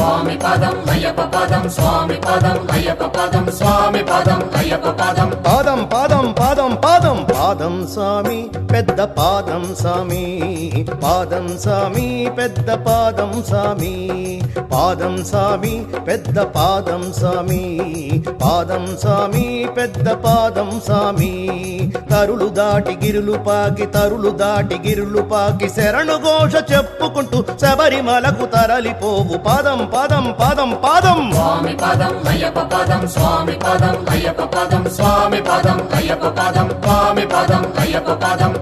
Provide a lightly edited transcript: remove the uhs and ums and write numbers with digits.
స్వామి పదం అయ్యప్ప పదం స్వామి పదం అయ్యప్ప పదం స్వామి పదం అయ్యప్ప పదం పాదం పాదం పాదం పాదం పాదం స్వామి పెద్ద పాదం స్వామి పాదం స్వామి పెద్ద పాదం స్వామి పాదం స్వామి పెద్ద పాదం స్వామి పాదం స్వామి పెద్ద పాదం స్వామి తరులు దాటి గిరులు పాకి తరులు దాటి గిరులు పాకి శరణు ఘోష చెప్పుకుంటూ శబరిమలకు తరలిపోవు పాదం పాదం పాదం పాదం స్వామి పదం అయ్యప్ప పదం స్వామి పదం అయ్యప్ప పదం స్వామి పదం అయ్యప్ప పదం స్వామి పదం అయ్యప్ప పదం